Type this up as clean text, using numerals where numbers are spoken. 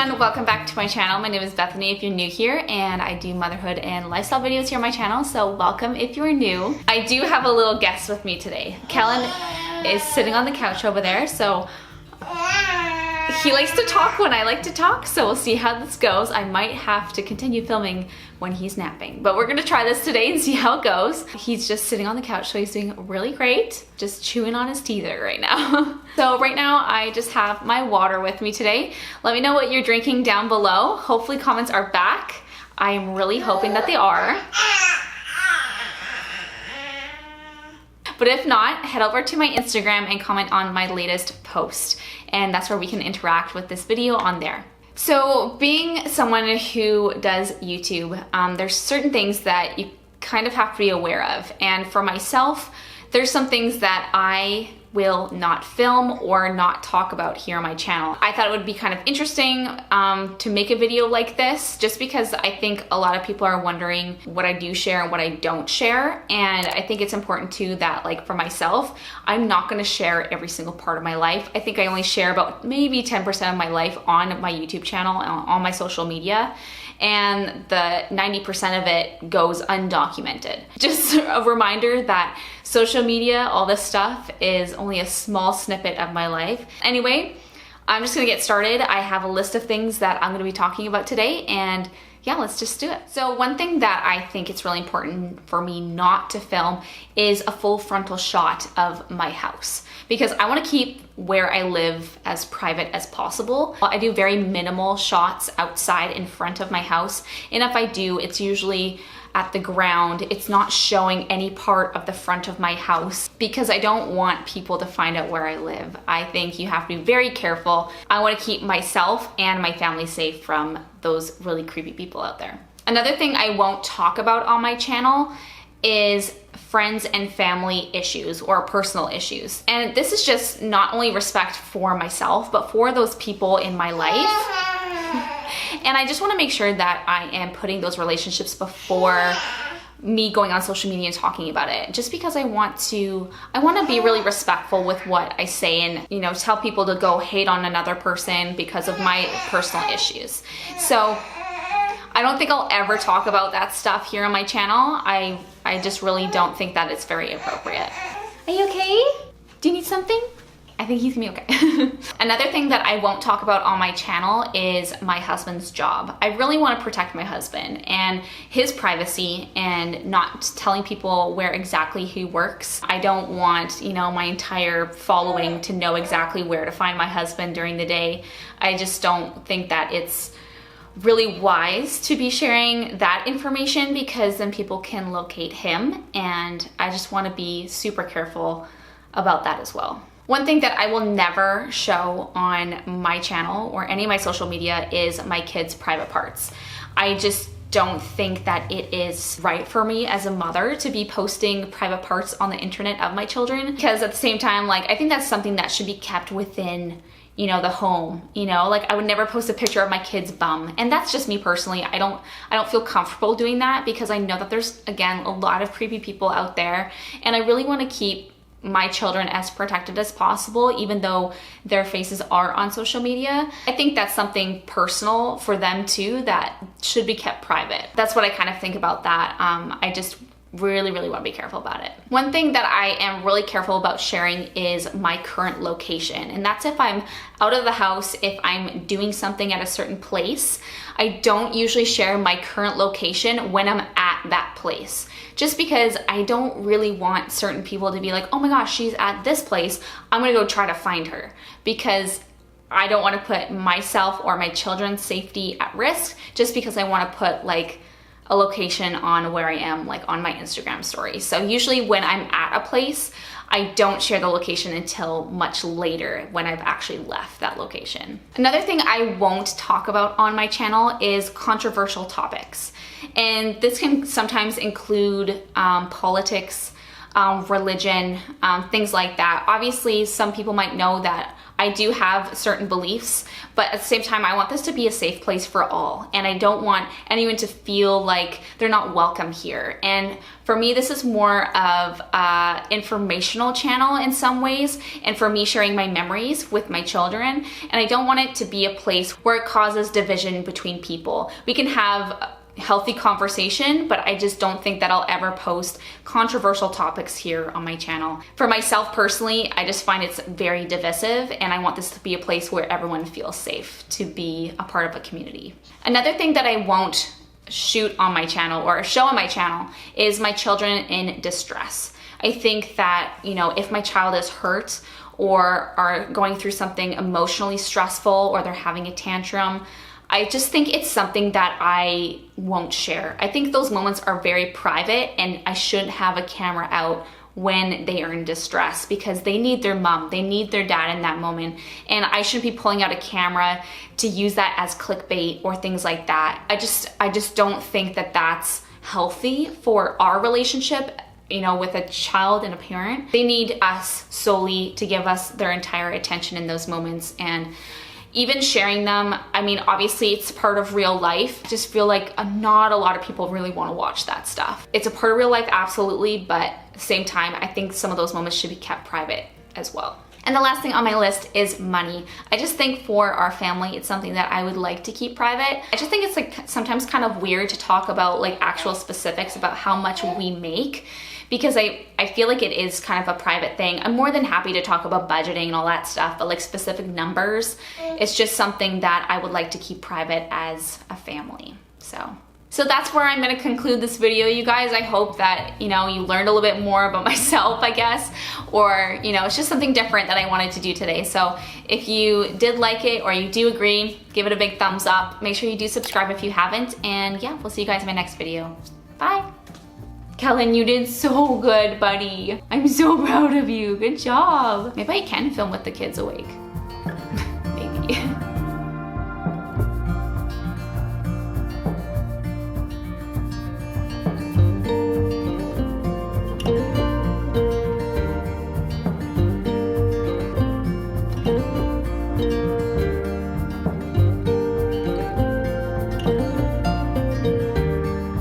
everyone, welcome back to my channel. My name is Bethany if you're new here, and I do motherhood and lifestyle videos here on my channel, so welcome if you're new. I do have a little guest with me today. Kellen is sitting on the couch over there, so he likes to talk when I like to talk, so we'll see how this goes. I might have to continue filming when he's napping, but we're gonna try this today and see how it goes. He's just sitting on the couch, so he's doing really great. Just chewing on his teeth right now. So right now, I just have my water with me today. Let me know what you're drinking down below. Hopefully comments are back. I am really hoping that they are. But if not, head over to my Instagram and comment on my latest post. And that's where we can interact with this video on there. So being someone who does YouTube, there's certain things that you kind of have to be aware of. And for myself, there's some things that I will not film or not talk about here on my channel. I thought it would be kind of interesting to make a video like this, just because I think a lot of people are wondering what I do share and what I don't share. And I think it's important too that, like, for myself, I'm not gonna share every single part of my life. I think I only share about maybe 10% of my life on my YouTube channel, on my social media. And the 90% of it goes undocumented. Just a reminder that social media, all this stuff, is only a small snippet of my life. Anyway, I'm just gonna get started. I have a list of things that I'm gonna be talking about today, and yeah, let's just do it. So one thing that I think it's really important for me not to film is a full frontal shot of my house, because I want to keep where I live as private as possible. I do very minimal shots outside in front of my house, and if I do, it's usually at the ground. It's not showing any part of the front of my house because I don't want people to find out where I live. I think you have to be very careful. I want to keep myself and my family safe from those really creepy people out there. Another thing I won't talk about on my channel is friends and family issues or personal issues. And this is just not only respect for myself, but for those people in my life. And I just want to make sure that I am putting those relationships before me going on social media and talking about it, just because I want to be really respectful with what I say, and, you know, tell people to go hate on another person because of my personal issues. So I don't think I'll ever talk about that stuff here on my channel. I just really don't think that it's very appropriate. Are you okay? Do you need something? I think he's gonna be okay. Another thing that I won't talk about on my channel is my husband's job. I really want to protect my husband and his privacy, and not telling people where exactly he works. I don't want, you know, my entire following to know exactly where to find my husband during the day. I just don't think that it's really wise to be sharing that information, because then people can locate him, and I just want to be super careful about that as well. One thing that I will never show on my channel or any of my social media is my kids' private parts. I just don't think that it is right for me as a mother to be posting private parts on the internet of my children, because at the same time, like, I think that's something that should be kept within, you know, the home. You know, like, I would never post a picture of my kid's bum, and that's just me personally. I don't feel comfortable doing that, because I know that there's, again, a lot of creepy people out there, and I really want to keep my children as protected as possible, even though their faces are on social media. I think that's something personal for them too that should be kept private. That's what I kind of think about that. I just really want to be careful about it. One thing that I am really careful about sharing is my current location, and that's if I'm out of the house, if I'm doing something at a certain place. I don't usually share my current location when I'm at that place, just because I don't really want certain people to be like, oh my gosh, she's at this place, I'm gonna go try to find her, because I don't want to put myself or my children's safety at risk just because I want to put, like, a location on where I am, like, on my Instagram story. So usually when I'm at a place, I don't share the location until much later when I've actually left that location. Another thing I won't talk about on my channel is controversial topics. And this can sometimes include politics, religion, things like that. Obviously, some people might know that I do have certain beliefs, but at the same time, I want this to be a safe place for all. And I don't want anyone to feel like they're not welcome here. And for me, this is more of an informational channel in some ways, and for me sharing my memories with my children. And I don't want it to be a place where it causes division between people. We can have healthy conversation, but I just don't think that I'll ever post controversial topics here on my channel. For myself personally, I just find it's very divisive, and I want this to be a place where everyone feels safe to be a part of a community. Another thing that I won't shoot on my channel or show on my channel is my children in distress. I think that, you know, if my child is hurt or are going through something emotionally stressful or they're having a tantrum, I just think it's something that I won't share. I think those moments are very private, and I shouldn't have a camera out when they are in distress, because they need their mom, they need their dad in that moment, and I shouldn't be pulling out a camera to use that as clickbait or things like that. I just don't think that that's healthy for our relationship, you know, with a child and a parent. They need us solely to give us their entire attention in those moments. And even sharing them, I mean, obviously it's part of real life. I just feel like not a lot of people really want to watch that stuff. It's a part of real life, absolutely, but at the same time, I think some of those moments should be kept private as well. And the last thing on my list is money. I just think for our family, it's something that I would like to keep private. I just think it's like sometimes kind of weird to talk about like actual specifics about how much we make, because I feel like it is kind of a private thing. I'm more than happy to talk about budgeting and all that stuff, but like specific numbers, it's just something that I would like to keep private as a family. So that's where I'm gonna conclude this video, you guys. I hope that, you know, you learned a little bit more about myself, I guess, or, you know, it's just something different that I wanted to do today. So if you did like it or you do agree, give it a big thumbs up. Make sure you do subscribe if you haven't, and yeah, we'll see you guys in my next video. Bye. Kellen, you did so good, buddy. I'm so proud of you. Good job. Maybe I can film with the kids awake. Maybe.